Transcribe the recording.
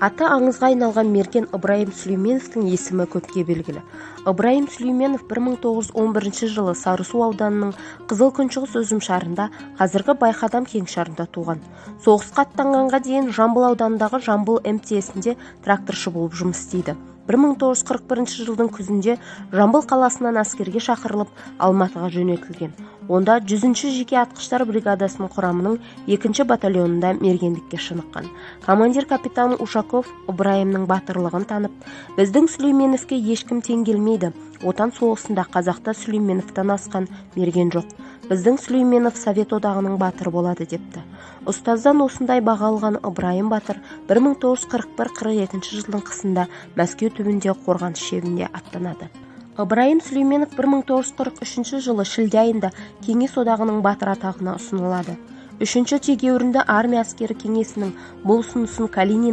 Аты аңызға айналған мерген Ыбырайым Сүлейменовтің есімі көпке белгілі. Ыбырайым Сүлейменов 1911 жылы Сарысу ауданының Қызыл Күншығыс ұжымшарында, қазіргі Байқадам кеңшарында туған. Соғысқа аттанғанға дейін Жамбыл ауданындағы Жамбыл МТСінде тракторшы болып жұмыс істейді. 1941 жылдың күзінде Жамбыл қаласынан әскерге шақырылып, Алматыға жөнелтілген. Онда 100-ші жеке атқыштар бригадасының құрамының 2-ші батальонында мергендікке шыныққан. Командир капитан Ушаков Ыбырайымның батырлығын танып, біздің Сүлейменовке ешкім тең келмейді. Отан соғысында қазақта Сүлейменовтан асқан мерген жоқ. Біздің Сүлейменов Совет одағының батыры болады депті. Ұстаздан осындай баға алған Ыбырайым батыр 1941-42 жылдың қысында Мәскеу түбінде қорғаныс шебінде аттанады. Ыбырайым Сүлейменов 1943 жылы шілде айында Кеңес одағының батыр атағына ұсынылады. 3-ші тегеурінді армия әскері кеңесінің бұл ұсынысын Калинин